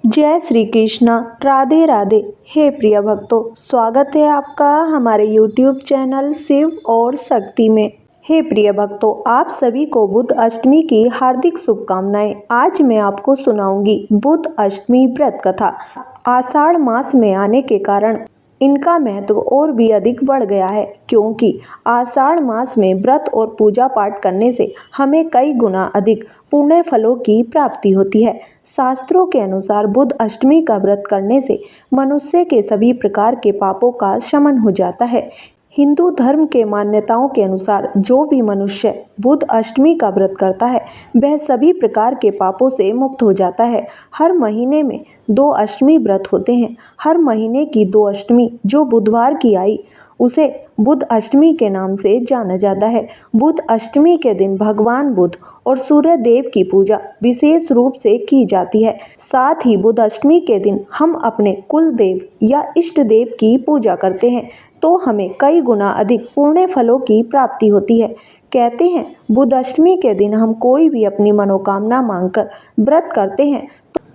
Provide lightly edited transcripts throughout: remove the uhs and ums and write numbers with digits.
जय श्री कृष्णा। राधे राधे। हे प्रिय भक्तों, स्वागत है आपका हमारे YouTube चैनल शिव और शक्ति में। हे प्रिय भक्तों, आप सभी को बुध अष्टमी की हार्दिक शुभकामनाएं। आज मैं आपको सुनाऊंगी बुध अष्टमी व्रत कथा। आषाढ़ मास में आने के कारण इनका महत्व और भी अधिक बढ़ गया है, क्योंकि आषाढ़ मास में व्रत और पूजा पाठ करने से हमें कई गुना अधिक पुण्य फलों की प्राप्ति होती है। शास्त्रों के अनुसार बुध अष्टमी का व्रत करने से मनुष्य के सभी प्रकार के पापों का शमन हो जाता है। हिंदू धर्म के मान्यताओं के अनुसार जो भी मनुष्य बुध अष्टमी का व्रत करता है वह सभी प्रकार के पापों से मुक्त हो जाता है। हर महीने में 2 अष्टमी व्रत होते हैं। हर महीने की 2 अष्टमी जो बुधवार की आई उसे बुध अष्टमी के नाम से जाना जाता है। बुध अष्टमी के दिन भगवान बुध और सूर्य देव की पूजा विशेष रूप से की जाती है। साथ ही बुध अष्टमी के दिन हम अपने कुल देव या इष्ट देव की पूजा करते हैं तो हमें कई गुना अधिक पुण्य फलों की प्राप्ति होती है। कहते हैं बुध अष्टमी के दिन हम कोई भी अपनी मनोकामना मांगकर व्रत करते हैं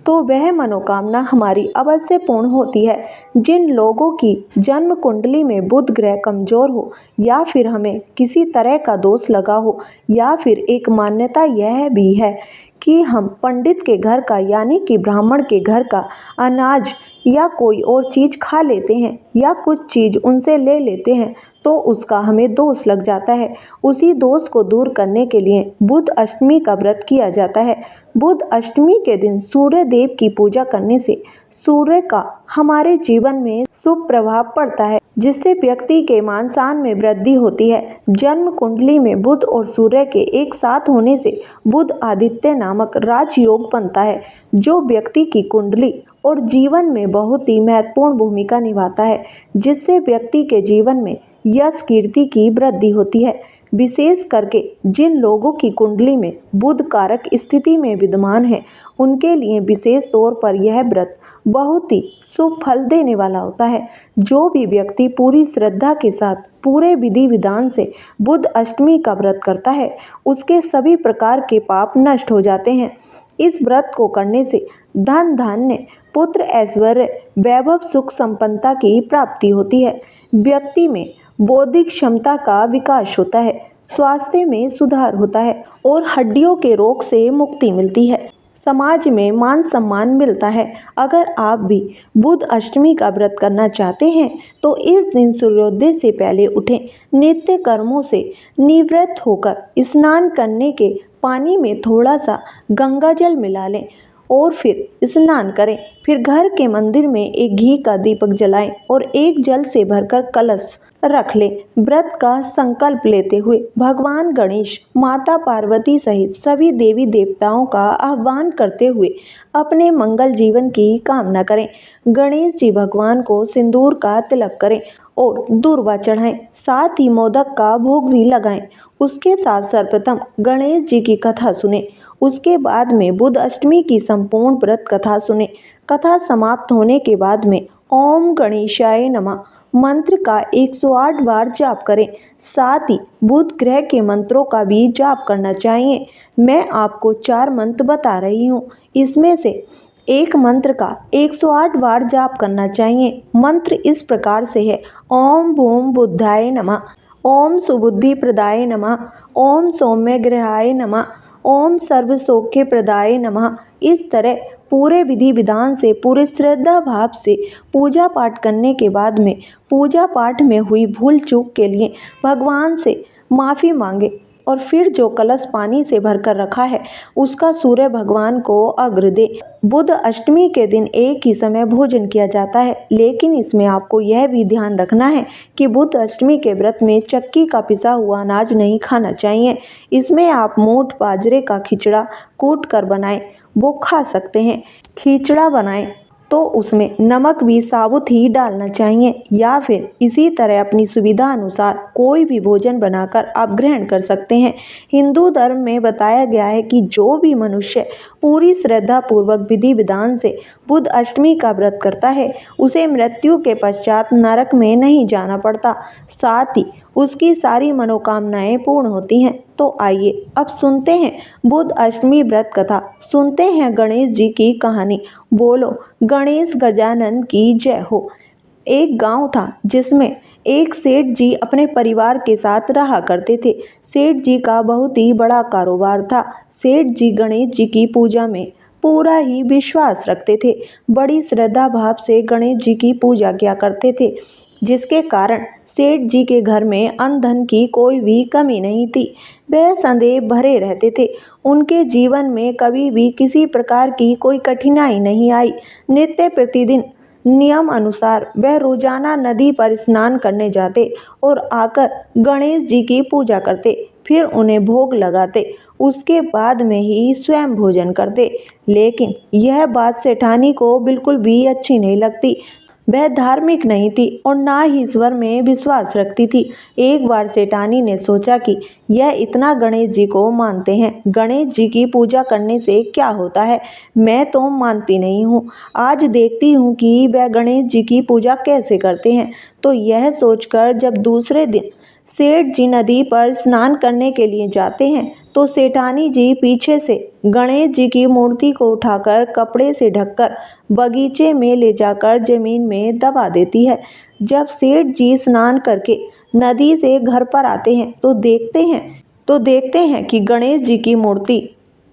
तो वह मनोकामना हमारी अवश्य पूर्ण होती है। जिन लोगों की जन्म कुंडली में बुध ग्रह कमजोर हो या फिर हमें किसी तरह का दोष लगा हो, या फिर एक मान्यता यह भी है कि हम पंडित के घर का यानी कि ब्राह्मण के घर का अनाज या कोई और चीज़ खा लेते हैं या कुछ चीज़ उनसे ले लेते हैं तो उसका हमें दोष लग जाता है। उसी दोष को दूर करने के लिए बुध अष्टमी का व्रत किया जाता है। बुध अष्टमी के दिन सूर्य देव की पूजा करने से सूर्य का हमारे जीवन में शुभ प्रभाव पड़ता है, जिससे व्यक्ति के मान सम्मान में वृद्धि होती है। जन्म कुंडली में बुध और सूर्य के एक साथ होने से बुध आदित्य नामक राजयोग बनता है, जो व्यक्ति की कुंडली और जीवन में बहुत ही महत्वपूर्ण भूमिका निभाता है, जिससे व्यक्ति के जीवन में यश कीर्ति की वृद्धि होती है। विशेष करके जिन लोगों की कुंडली में बुध कारक स्थिति में विद्यमान है उनके लिए विशेष तौर पर यह व्रत बहुत ही शुभ फल देने वाला होता है। जो भी व्यक्ति पूरी श्रद्धा के साथ पूरे विधि विधान से बुध अष्टमी का व्रत करता है उसके सभी प्रकार के पाप नष्ट हो जाते हैं। इस व्रत को करने से धन धान्य पुत्र ऐश्वर्य वैभव सुख संपन्नता की प्राप्ति होती है। व्यक्ति में बौद्धिक क्षमता का विकास होता है, स्वास्थ्य में सुधार होता है और हड्डियों के रोग से मुक्ति मिलती है। समाज में मान सम्मान मिलता है। अगर आप भी बुध अष्टमी का व्रत करना चाहते हैं तो इस दिन सूर्योदय से पहले उठें, नित्य कर्मों से निवृत्त होकर स्नान करने के पानी में थोड़ा सा गंगा जल मिला लें और फिर स्नान करें। फिर घर के मंदिर में एक घी का दीपक जलाएं और एक जल से भरकर कलश रख लें। व्रत का संकल्प लेते हुए भगवान गणेश, माता पार्वती सहित सभी देवी देवताओं का आह्वान करते हुए अपने मंगल जीवन की कामना करें। गणेश जी भगवान को सिंदूर का तिलक करें और दूर्वा चढ़ाएं, साथ ही मोदक का भोग भी लगाएं। उसके साथ सर्वप्रथम गणेश जी की कथा सुने, उसके बाद में बुध अष्टमी की संपूर्ण व्रत कथा सुने। कथा समाप्त होने के बाद में ओम गणेशाय नमः मंत्र का 108 बार जाप करें। साथ ही बुध ग्रह के मंत्रों का भी जाप करना चाहिए। मैं आपको 4 मंत्र बता रही हूँ, इसमें से एक मंत्र का 108 बार जाप करना चाहिए। मंत्र इस प्रकार से है: ओम भूम बुद्धाय नमः, ओम सुबुद्धि प्रदाय नमः, ओम सौम्य ग्रहाय नमः, ओम सर्व सौख्य प्रदाय नमः। इस तरह पूरे विधि विधान से पूरे श्रद्धा भाव से पूजा पाठ करने के बाद में पूजा पाठ में हुई भूल चूक के लिए भगवान से माफ़ी मांगे और फिर जो कलश पानी से भरकर रखा है उसका सूर्य भगवान को अर्घ्य दे। बुध अष्टमी के दिन एक ही समय भोजन किया जाता है, लेकिन इसमें आपको यह भी ध्यान रखना है कि बुध अष्टमी के व्रत में चक्की का पिसा हुआ अनाज नहीं खाना चाहिए। इसमें आप मोठ बाजरे का खिचड़ा कूट कर बनाएं, वो खा सकते हैं। खिचड़ा बनाएं तो उसमें नमक भी साबुत ही डालना चाहिए, या फिर इसी तरह अपनी सुविधा अनुसार कोई भी भोजन बनाकर आप ग्रहण कर सकते हैं। हिंदू धर्म में बताया गया है कि जो भी मनुष्य पूरी श्रद्धा पूर्वक विधि विधान से बुध अष्टमी का व्रत करता है उसे मृत्यु के पश्चात नरक में नहीं जाना पड़ता, साथ ही उसकी सारी मनोकामनाएं पूर्ण होती हैं। तो आइए अब सुनते हैं बुध अष्टमी व्रत कथा, सुनते हैं गणेश जी की कहानी। बोलो गणेश गजानन की जय हो। एक गांव था जिसमें एक सेठ जी अपने परिवार के साथ रहा करते थे। सेठ जी का बहुत ही बड़ा कारोबार था। सेठ जी गणेश जी की पूजा में पूरा ही विश्वास रखते थे। बड़ी श्रद्धा भाव से गणेश जी की पूजा किया करते थे, जिसके कारण सेठ जी के घर में अन्न धन की कोई भी कमी नहीं थी। वह संदेह भरे रहते थे। उनके जीवन में कभी भी किसी प्रकार की कोई कठिनाई नहीं आई। नित्य प्रतिदिन नियम अनुसार वह रोजाना नदी पर स्नान करने जाते और आकर गणेश जी की पूजा करते, फिर उन्हें भोग लगाते। उसके बाद में ही स्वयं भोजन करते। लेकिन यह बात सेठानी को बिल्कुल भी अच्छी नहीं लगती। वह धार्मिक नहीं थी और ना ही ईश्वर में विश्वास रखती थी। एक बार सेठानी ने सोचा कि यह इतना गणेश जी को मानते हैं, गणेश जी की पूजा करने से क्या होता है, मैं तो मानती नहीं हूँ। आज देखती हूँ कि वह गणेश जी की पूजा कैसे करते हैं। तो यह सोचकर जब दूसरे दिन सेठ जी नदी पर स्नान करने के लिए जाते हैं तो सेठानी जी पीछे से गणेश जी की मूर्ति को उठाकर कपड़े से ढककर बगीचे में ले जाकर जमीन में दबा देती है। जब सेठ जी स्नान करके नदी से घर पर आते हैं तो देखते हैं कि गणेश जी की मूर्ति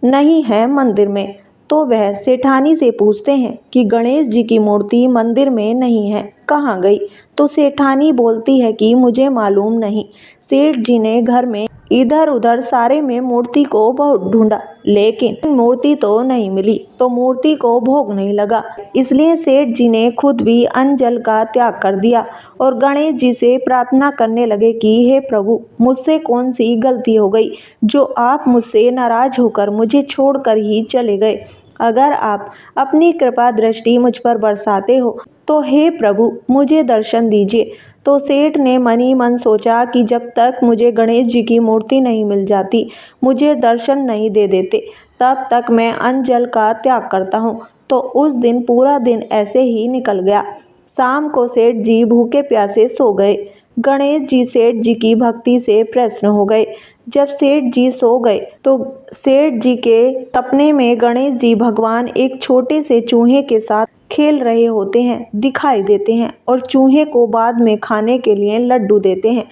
नहीं है मंदिर में। तो वह सेठानी से पूछते हैं कि गणेश जी की मूर्ति मंदिर में नहीं है, कहाँ गई? तो सेठानी बोलती है कि मुझे मालूम नहीं। सेठ जी ने घर में इधर उधर सारे में मूर्ति को बहुत ढूंढा, लेकिन मूर्ति तो नहीं मिली, तो मूर्ति को भोग नहीं लगा। इसलिए सेठ जी ने खुद भी अन्न जल का त्याग कर दिया और गणेश जी से प्रार्थना करने लगे कि हे प्रभु, मुझसे कौन सी गलती हो गई जो आप मुझसे नाराज होकर मुझे छोड़कर ही चले गए। अगर आप अपनी कृपा दृष्टि मुझ पर बरसाते हो तो हे प्रभु मुझे दर्शन दीजिए। तो सेठ ने मन ही मन सोचा कि जब तक मुझे गणेश जी की मूर्ति नहीं मिल जाती, मुझे दर्शन नहीं दे देते, तब तक मैं अन्न जल का त्याग करता हूँ। तो उस दिन पूरा दिन ऐसे ही निकल गया। शाम को सेठ जी भूखे प्यासे सो गए। गणेश जी सेठ जी की भक्ति से प्रसन्न हो गए। जब सेठ जी सो गए तो सेठ जी के सपने में गणेश जी भगवान एक छोटे से चूहे के साथ खेल रहे होते हैं दिखाई देते हैं और चूहे को बाद में खाने के लिए लड्डू देते हैं।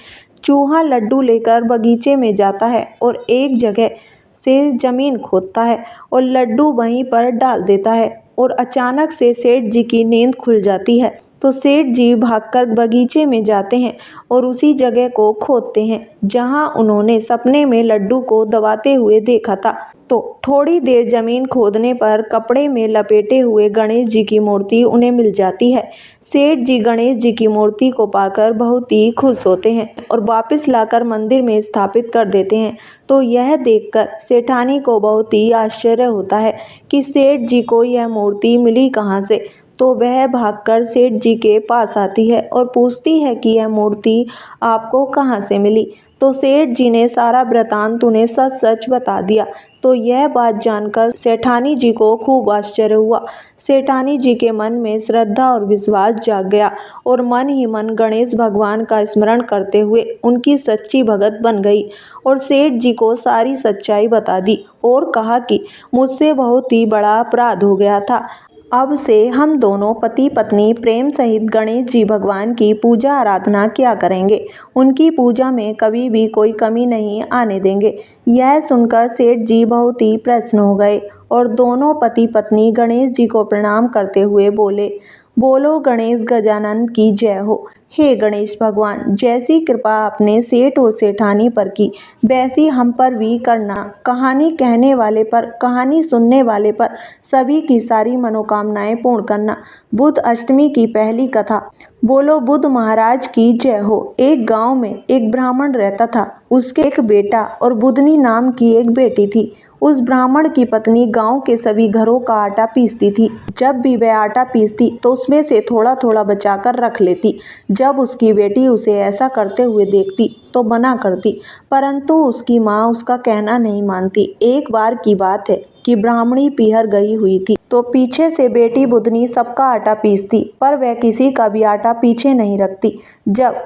चूहा लड्डू लेकर बगीचे में जाता है और एक जगह से जमीन खोदता है और लड्डू वहीं पर डाल देता है और अचानक से सेठ जी की नींद खुल जाती है। तो सेठ जी भागकर बगीचे में जाते हैं और उसी जगह को खोदते हैं जहां उन्होंने सपने में लड्डू को दबाते हुए देखा था। तो थोड़ी देर जमीन खोदने पर कपड़े में लपेटे हुए गणेश जी की मूर्ति उन्हें मिल जाती है। सेठ जी गणेश जी की मूर्ति को पाकर बहुत ही खुश होते हैं और वापस लाकर मंदिर में स्थापित कर देते हैं। तो यह देखकर सेठानी को बहुत ही आश्चर्य होता है कि सेठ जी को यह मूर्ति मिली कहाँ से। तो वह भागकर सेठ जी के पास आती है और पूछती है कि यह मूर्ति आपको कहाँ से मिली। तो सेठ जी ने सारा वृतांत उन्हें सच सच बता दिया। तो यह बात जानकर सेठानी जी को खूब आश्चर्य हुआ। सेठानी जी के मन में श्रद्धा और विश्वास जाग गया और मन ही मन गणेश भगवान का स्मरण करते हुए उनकी सच्ची भगत बन गई और सेठ जी को सारी सच्चाई बता दी और कहा कि मुझसे बहुत ही बड़ा अपराध हो गया था। अब से हम दोनों पति पत्नी प्रेम सहित गणेश जी भगवान की पूजा आराधना किया करेंगे। उनकी पूजा में कभी भी कोई कमी नहीं आने देंगे। यह सुनकर सेठ जी बहुत ही प्रसन्न हो गए और दोनों पति पत्नी गणेश जी को प्रणाम करते हुए बोले, बोलो गणेश गजानन की जय हो। हे गणेश भगवान, जैसी कृपा आपने सेठ और सेठानी पर की, वैसी हम पर भी करना। कहानी कहने वाले पर, कहानी सुनने वाले पर सभी की सारी मनोकामनाएं पूर्ण करना। बुध अष्टमी की पहली कथा। बोलो बुध महाराज की जय हो। एक गांव में एक ब्राह्मण रहता था। उसके एक बेटा और बुधनी नाम की एक बेटी थी। उस ब्राह्मण की पत्नी गांव के सभी घरों का आटा पीसती थी। जब भी वह आटा पीसती तो उसमें से थोड़ा थोड़ा बचाकर रख लेती। जब उसकी बेटी उसे ऐसा करते हुए देखती तो मना करती, परंतु उसकी माँ उसका कहना नहीं मानती। एक बार की बात है कि ब्राह्मणी पीहर गई हुई थी तो पीछे से बेटी बुधनी सबका आटा पीसती, पर वह किसी का भी आटा पीछे नहीं रखती। जब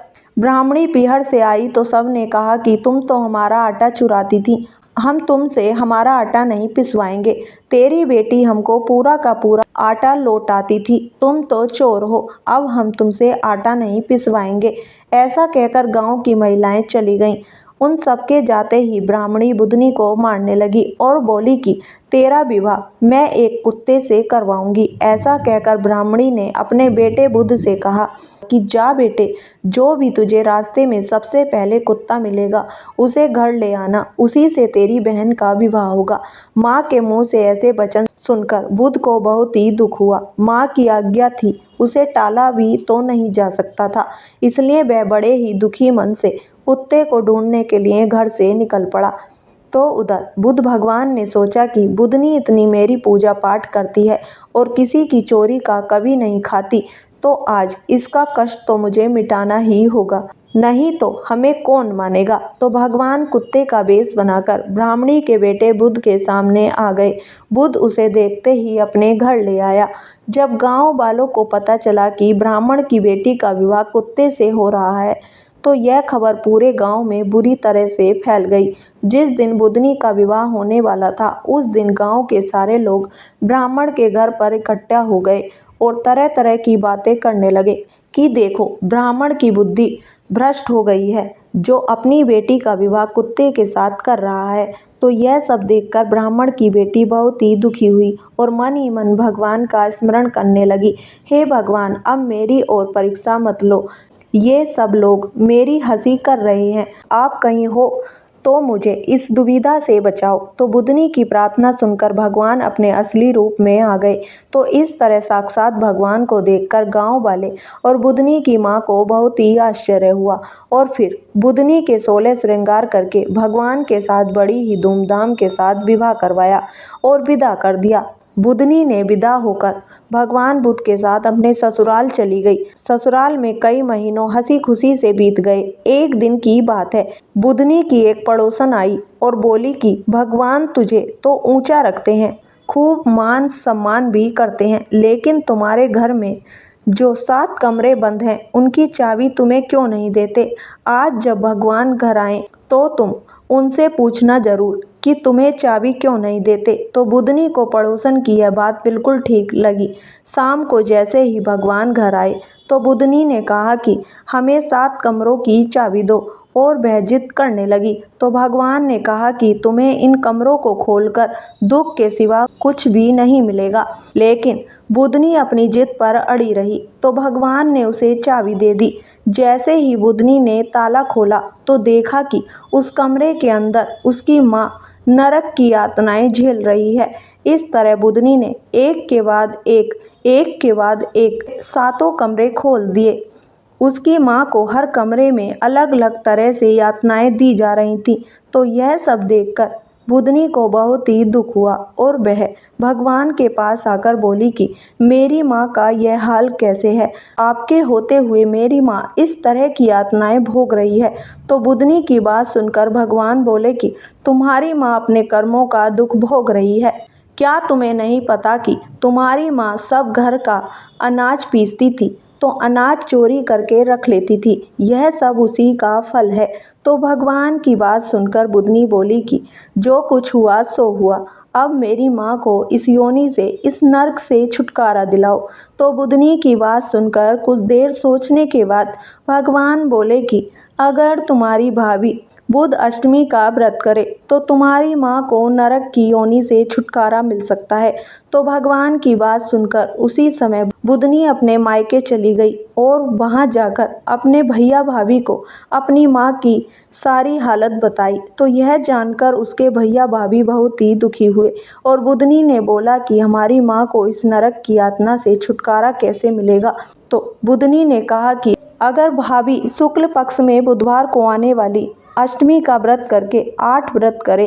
ब्राह्मणी पीहर से आई तो सब ने कहा कि तुम तो हमारा आटा चुराती थी, हम तुमसे हमारा आटा नहीं पिसवाएंगे। तेरी बेटी हमको पूरा का पूरा आटा लौटाती थी, तुम तो चोर हो, अब हम तुमसे आटा नहीं पिसवाएंगे। ऐसा कहकर गांव की महिलाएं चली गईं। उन सबके जाते ही ब्राह्मणी बुधनी को मारने लगी और बोली कि तेरा विवाह मैं एक कुत्ते से करवाऊंगी। ऐसा कहकर ब्राह्मणी ने अपने बेटे बुध से कहा कि जा बेटे, जो भी तुझे रास्ते में सबसे पहले कुत्ता मिलेगा उसे घर ले आना, उसी से तेरी बहन का विवाह होगा। माँ के मुंह से ऐसे वचन सुनकर बुध को बहुत ही दुख हुआ। माँ की आज्ञा थी, उसे टाला भी तो नहीं जा सकता था, इसलिए वह बड़े ही दुखी मन से कुत्ते को ढूंढने के लिए घर से निकल पड़ा। तो उधर बुध भगवान ने सोचा कि बुधनी इतनी मेरी पूजा पाठ करती है और किसी की चोरी का कभी नहीं खाती, तो आज इसका कष्ट तो मुझे मिटाना ही होगा, नहीं तो हमें कौन मानेगा। तो भगवान कुत्ते का वेश बनाकर ब्राह्मणी के बेटे बुध के सामने आ गए। बुध उसे देखते ही अपने घर ले आया। जब गांव वालों को पता चला कि ब्राह्मण की बेटी का विवाह कुत्ते से हो रहा है, तो यह खबर पूरे गांव में बुरी तरह से फैल गई। जिस दिन बुधनी का विवाह होने वाला था, उस दिन गांव के सारे लोग ब्राह्मण के घर पर इकट्ठा हो गए और तरह तरह की बातें करने लगे कि देखो, ब्राह्मण की बुद्धि भ्रष्ट हो गई है, जो अपनी बेटी का विवाह कुत्ते के साथ कर रहा है। तो यह सब देखकर ब्राह्मण की बेटी बहुत ही दुखी हुई और मन ही मन भगवान का स्मरण करने लगी। हे भगवान, अब मेरी और परीक्षा मत लो, ये सब लोग मेरी हंसी कर रहे हैं, आप कहीं हो तो मुझे इस दुविधा से बचाओ। तो बुधनी की प्रार्थना सुनकर भगवान अपने असली रूप में आ गए। तो इस तरह साक्षात भगवान को देखकर गांव वाले और बुधनी की मां को बहुत ही आश्चर्य हुआ और फिर बुधनी के 16 श्रृंगार करके भगवान के साथ बड़ी ही धूमधाम के साथ विवाह करवाया और विदा कर दिया। बुधनी ने विदा होकर भगवान बुद्ध के साथ अपने ससुराल चली गई। ससुराल में कई महीनों हंसी खुशी से बीत गए। एक दिन की बात है, बुधनी की एक पड़ोसन आई और बोली कि भगवान तुझे तो ऊंचा रखते हैं, खूब मान सम्मान भी करते हैं, लेकिन तुम्हारे घर में जो 7 कमरे बंद हैं उनकी चाबी तुम्हें क्यों नहीं देते। आज जब भगवान घर आए तो तुम उनसे पूछना जरूर कि तुम्हें चाबी क्यों नहीं देते। तो बुधनी को पड़ोसन की यह बात बिल्कुल ठीक लगी। शाम को जैसे ही भगवान घर आए तो बुधनी ने कहा कि हमें 7 कमरों की चाबी दो और वह जिद करने लगी। तो भगवान ने कहा कि तुम्हें इन कमरों को खोलकर दुख के सिवा कुछ भी नहीं मिलेगा। लेकिन बुधनी अपनी जिद पर अड़ी रही तो भगवान ने उसे चाबी दे दी। जैसे ही बुधनी ने ताला खोला तो देखा कि उस कमरे के अंदर उसकी माँ नरक की यातनाएं झेल रही है। इस तरह बुधनी ने एक के बाद एक 7 कमरे खोल दिए। उसकी माँ को हर कमरे में अलग अलग तरह से यातनाएं दी जा रही थीं। तो यह सब देखकर बुधनी को बहुत ही दुख हुआ और वह भगवान के पास आकर बोली कि मेरी माँ का यह हाल कैसे है, आपके होते हुए मेरी माँ इस तरह की यातनाएं भोग रही है। तो बुधनी की बात सुनकर भगवान बोले कि तुम्हारी माँ अपने कर्मों का दुख भोग रही है। क्या तुम्हें नहीं पता कि तुम्हारी माँ सब घर का अनाज पीसती थी तो अनाज चोरी करके रख लेती थी, यह सब उसी का फल है। तो भगवान की बात सुनकर बुधनी बोली कि जो कुछ हुआ सो हुआ, अब मेरी माँ को इस योनि से, इस नरक से छुटकारा दिलाओ। तो बुधनी की बात सुनकर कुछ देर सोचने के बाद भगवान बोले कि अगर तुम्हारी भाभी बुध अष्टमी का व्रत करे तो तुम्हारी माँ को नरक की योनि से छुटकारा मिल सकता है। तो भगवान की बात सुनकर उसी समय बुधनी अपने मायके चली गई और वहां जाकर अपने भैया भाभी को अपनी माँ की सारी हालत बताई। तो यह जानकर उसके भैया भाभी बहुत ही दुखी हुए और बुधनी ने बोला कि हमारी माँ को इस नरक की यातना से छुटकारा कैसे मिलेगा। तो बुधनी ने कहा कि अगर भाभी शुक्ल पक्ष में बुधवार को आने वाली अष्टमी का व्रत करके 8 व्रत करे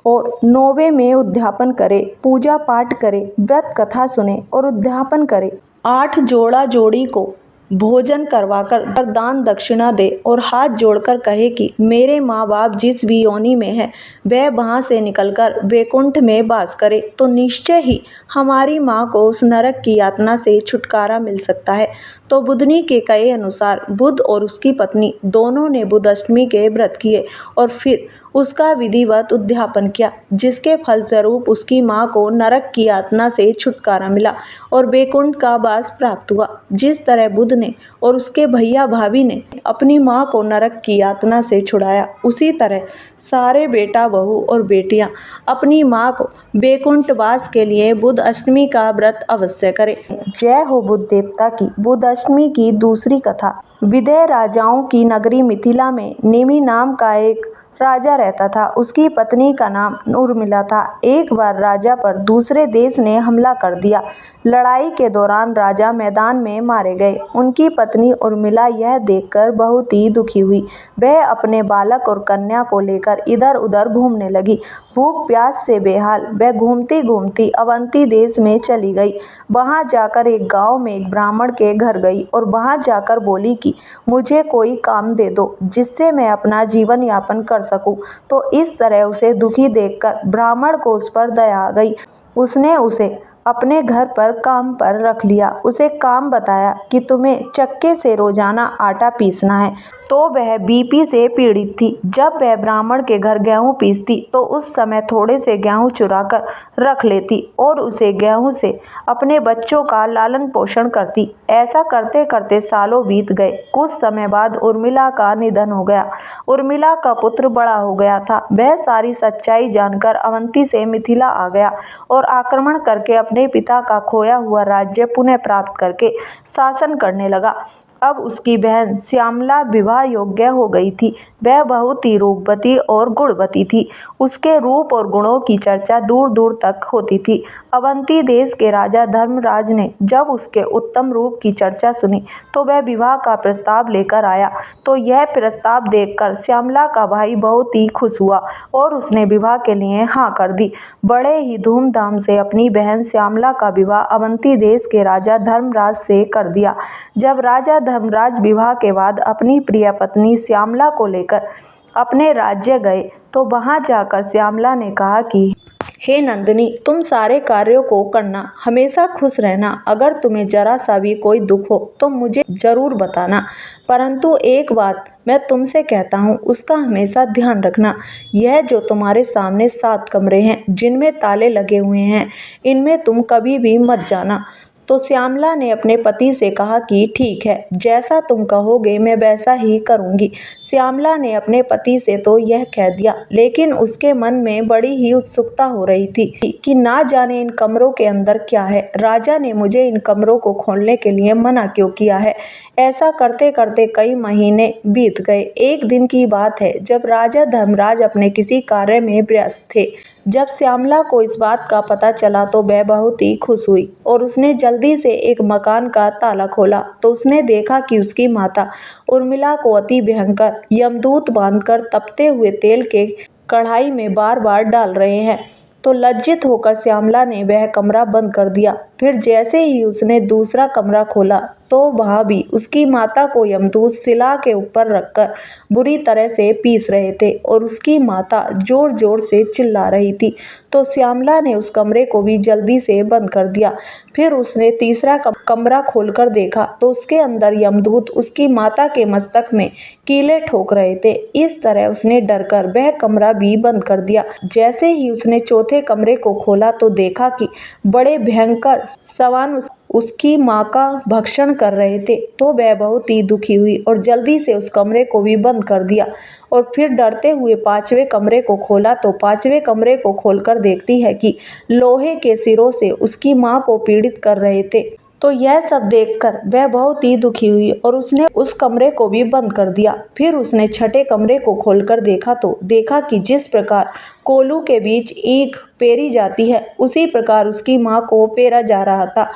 और 9वें में उद्यापन करे, पूजा पाठ करे, व्रत कथा सुने और उद्यापन करे, 8 जोड़ा जोड़ी को भोजन करवाकर दान दक्षिणा दे और हाथ जोड़कर कहे कि मेरे माँ बाप जिस भी योनि में है वह वहाँ से निकलकर वैकुंठ में वास करे, तो निश्चय ही हमारी माँ को उस नरक की यातना से छुटकारा मिल सकता है। तो बुधनी के कहे अनुसार बुध और उसकी पत्नी दोनों ने बुध अष्टमी के व्रत किए और फिर उसका विधिवत उद्यापन किया, जिसके फलस्वरूप उसकी माँ को नरक की यातना से छुटकारा मिला और वैकुंठ का वास प्राप्त हुआ। जिस तरह बुध ने और उसके भैया भाभी ने अपनी माँ को नरक की यातना से छुड़ाया, उसी तरह सारे बेटा बहू और बेटियां अपनी माँ को वैकुंठ वास के लिए बुध अष्टमी का व्रत अवश्य करें। जय हो बुध देवता की। बुध अष्टमी की दूसरी कथा। विदेह राजाओं की नगरी मिथिला में नेमि नाम का एक राजा रहता था। उसकी पत्नी का नाम उर्मिला था। एक बार राजा पर दूसरे देश ने हमला कर दिया। लड़ाई के दौरान राजा मैदान में मारे गए। उनकी पत्नी उर्मिला यह देखकर बहुत ही दुखी हुई। वह अपने बालक और कन्या को लेकर इधर उधर घूमने लगी। भूख प्यास से बेहाल वह घूमती घूमती अवंती देश में चली गई। वहां जाकर एक गांव में एक ब्राह्मण के घर गई और वहां जाकर बोली कि मुझे कोई काम दे दो जिससे मैं अपना जीवन यापन कर सकूं। तो इस तरह उसे दुखी देखकर ब्राह्मण को उस पर दया आ गई। उसने उसे अपने घर पर काम पर रख लिया। उसे काम बताया कि तुम्हें चक्के से रोजाना आटा पीसना है। तो वह बीपी से पीड़ित थी। जब वह ब्राह्मण के घर गेहूं पीसती तो उस समय थोड़े से गेहूं चुराकर रख लेती और उसे गेहूं से अपने बच्चों का लालन पोषण करती। ऐसा करते करते सालों बीत गए। कुछ समय बाद उर्मिला का निधन हो गया। उर्मिला का पुत्र बड़ा हो गया था। वह सारी सच्चाई जानकर अवंती से मिथिला आ गया और आक्रमण करके अपने पिता का खोया हुआ राज्य पुनः प्राप्त करके शासन करने लगा। अब उसकी बहन श्यामला विवाह योग्य हो गई थी। वह बहुत ही रूपवती और गुणवती थी। उसके रूप और गुणों की चर्चा दूर दूर तक होती थी। अवंती देश के राजा धर्मराज ने जब उसके उत्तम रूप की चर्चा सुनी तो वह विवाह का प्रस्ताव लेकर आया। तो यह प्रस्ताव देखकर श्यामला का भाई बहुत ही खुश हुआ और उसने विवाह के लिए हाँ कर दी। बड़े ही धूमधाम से अपनी बहन श्यामला का विवाह अवंती देश के राजा धर्मराज से कर दिया। जब राजा धर्मराज विवाह के बाद अपनी प्रिय पत्नी श्यामला को लेकर अपने राज्य गए तो वहां जाकर श्यामला ने कहा कि हे नंदिनी, तुम सारे कार्यों को करना, हमेशा खुश रहना। अगर तुम्हें जरा सा भी कोई दुख हो तो मुझे जरूर बताना, परंतु एक बात मैं तुमसे कहता हूँ उसका हमेशा ध्यान रखना। यह जो तुम्हारे सामने 7 कमरे हैं जिनमें ताले लगे हुए हैं, इनमें तुम कभी भी मत जाना। तो श्यामला ने अपने पति से कहा कि ठीक है, जैसा तुम कहोगे मैं वैसा ही करूंगी। श्यामला ने अपने पति से तो यह कह दिया, लेकिन उसके मन में बड़ी ही उत्सुकता हो रही थी कि ना जाने इन कमरों के अंदर क्या है। राजा ने मुझे इन कमरों को खोलने के लिए मना क्यों किया है। ऐसा करते करते कई महीने बीत गए। एक दिन की बात है जब राजा धर्मराज अपने किसी कार्य में व्यस्त थे। जब श्यामला को इस बात का पता चला तो वह बहुत ही खुश हुई और उसने जल्दी से एक मकान का ताला खोला तो उसने देखा कि उसकी माता उर्मिला को अति भयंकर यमदूत बांधकर तपते हुए तेल के कढ़ाई में बार बार डाल रहे हैं। तो लज्जित होकर श्यामला ने वह कमरा बंद कर दिया। फिर जैसे ही उसने दूसरा कमरा खोला तो वहां भी उसकी माता को यमदूत शिला के ऊपर रखकर बुरी तरह से पीस रहे थे और उसकी माता जोर जोर से चिल्ला रही थी। तो श्यामला ने उस कमरे को भी जल्दी से बंद कर दिया। फिर उसने तीसरा कमरा खोलकर देखा तो उसके अंदर यमदूत उसकी माता के मस्तक में कीले ठोक रहे थे। इस तरह उसने डरकर वह कमरा भी बंद कर दिया। जैसे ही उसने चौथे कमरे को खोला तो देखा कि बड़े भयंकर सवान उसकी माँ का भक्षण कर रहे थे। तो वह बहुत ही दुखी हुई और जल्दी से उस कमरे को भी बंद कर दिया और फिर डरते हुए 5वें कमरे को खोला तो 5वें कमरे को खोलकर देखती है कि लोहे के सिरों से उसकी माँ को पीड़ित कर रहे थे। तो यह सब देखकर वह बहुत ही दुखी हुई और उसने उस कमरे को भी बंद कर दिया। फिर उसने 6ठे कमरे को खोलकर देखा तो देखा कि जिस प्रकार कोलू के बीच ईंट पेरी जाती है उसी प्रकार उसकी माँ को पेरा जा रहा था।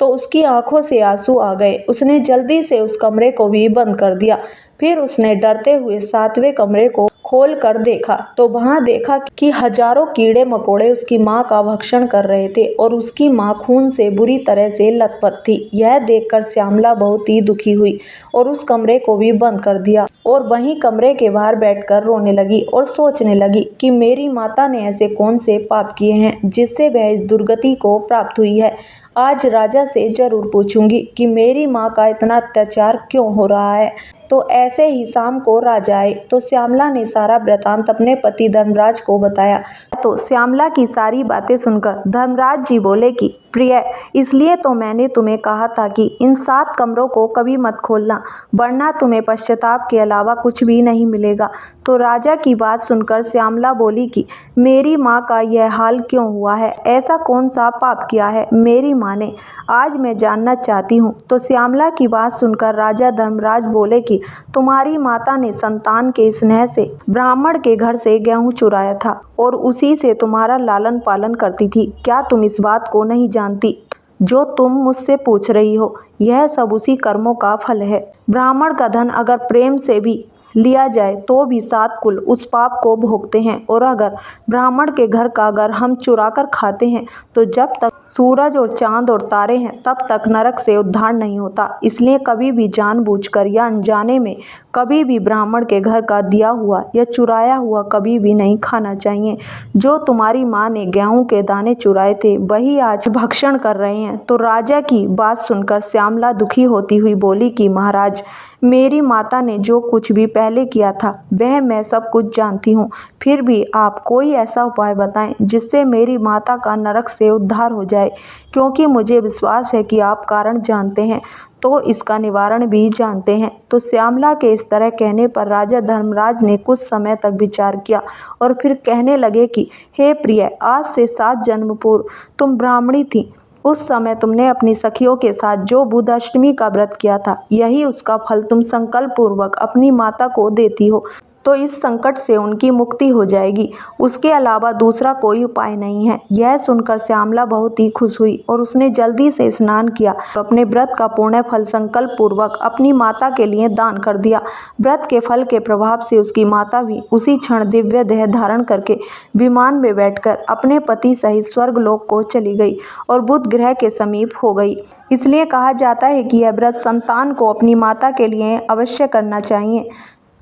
तो उसकी आंखों से आंसू आ गए। उसने जल्दी से उस कमरे को भी बंद कर दिया। फिर उसने डरते हुए 7वें कमरे को खोल कर देखा तो वहां देखा कि हजारों कीड़े मकोड़े उसकी माँ का भक्षण कर रहे थे और उसकी माँ खून से बुरी तरह से लथपथ थी। यह देखकर श्यामला बहुत ही दुखी हुई और उस कमरे को भी बंद कर दिया और वहीं कमरे के बाहर बैठकर रोने लगी और सोचने लगी कि मेरी माता ने ऐसे कौन से पाप किए हैं जिससे वह इस दुर्गति को प्राप्त हुई है। आज राजा से जरूर पूछूंगी कि मेरी माँ का इतना अत्याचार क्यों हो रहा है। तो ऐसे ही शाम को राजा आए तो श्यामला ने सारा वृतांत अपने पति धर्मराज को बताया। तो श्यामला की सारी बातें सुनकर धर्मराज जी बोले कि प्रिय, इसलिए तो मैंने तुम्हें कहा था कि इन 7 कमरों को कभी मत खोलना, वरना तुम्हें पश्चाताप के अलावा कुछ भी नहीं मिलेगा। तो राजा की बात सुनकर श्यामला बोली कि मेरी माँ का यह हाल क्यों हुआ है, ऐसा कौन सा पाप किया है मेरी माँ ने, आज मैं जानना चाहती हूँ। तो श्यामला की बात सुनकर राजा धर्मराज बोले कि तुम्हारी माता ने संतान के स्नेह से ब्राह्मण के घर से गेहूं चुराया था और उसी से तुम्हारा लालन पालन करती थी। क्या तुम इस बात को नहीं जानती जो तुम मुझसे पूछ रही हो? यह सब उसी कर्मों का फल है। ब्राह्मण का धन अगर प्रेम से भी लिया जाए तो भी 7 कुल उस पाप को भोगते हैं, और अगर ब्राह्मण के घर का अगर हम चुरा कर खाते हैं तो जब तक सूरज और चांद और तारे हैं तब तक नरक से उद्धार नहीं होता। इसलिए कभी भी जानबूझकर या अनजाने में कभी भी ब्राह्मण के घर का दिया हुआ या चुराया हुआ कभी भी नहीं खाना चाहिए। जो तुम्हारी माँ ने गेहूं के दाने चुराए थे वही आज भक्षण कर रहे हैं। तो राजा की बात सुनकर श्यामला दुखी होती हुई बोली कि महाराज, मेरी माता ने जो कुछ भी पहले किया था वह मैं सब कुछ जानती हूँ, फिर भी आप कोई ऐसा उपाय बताएं जिससे मेरी माता का नरक से उद्धार हो जाए, क्योंकि मुझे विश्वास है कि आप कारण जानते हैं तो इसका निवारण भी जानते हैं। तो श्यामला के इस तरह कहने पर राजा धर्मराज ने कुछ समय तक विचार किया और फिर कहने लगे कि हे प्रिय, आज से 7 जन्म पूर्व तुम ब्राह्मणी थी। उस समय तुमने अपनी सखियों के साथ जो बुध अष्टमी का व्रत किया था, यही उसका फल तुम संकल्प पूर्वक अपनी माता को देती हो तो इस संकट से उनकी मुक्ति हो जाएगी। उसके अलावा दूसरा कोई उपाय नहीं है। यह सुनकर श्यामला बहुत ही खुश हुई और उसने जल्दी से स्नान किया और अपने व्रत का पुण्य फल संकल्प पूर्वक अपनी माता के लिए दान कर दिया। व्रत के फल के प्रभाव से उसकी माता भी उसी क्षण दिव्य देह धारण करके विमान में बैठकर अपने पति सहित स्वर्गलोक को चली गई और बुध ग्रह के समीप हो गई। इसलिए कहा जाता है कि यह व्रत संतान को अपनी माता के लिए अवश्य करना चाहिए।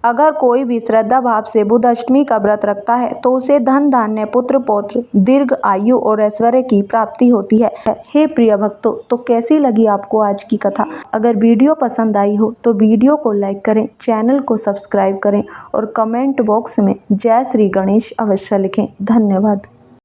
अगर कोई भी श्रद्धा भाव से बुध अष्टमी का व्रत रखता है तो उसे धन धान्य पुत्र पौत्र दीर्घ आयु और ऐश्वर्य की प्राप्ति होती है। हे प्रिय भक्तों, तो कैसी लगी आपको आज की कथा? अगर वीडियो पसंद आई हो तो वीडियो को लाइक करें, चैनल को सब्सक्राइब करें और कमेंट बॉक्स में जय श्री गणेश अवश्य लिखें। धन्यवाद।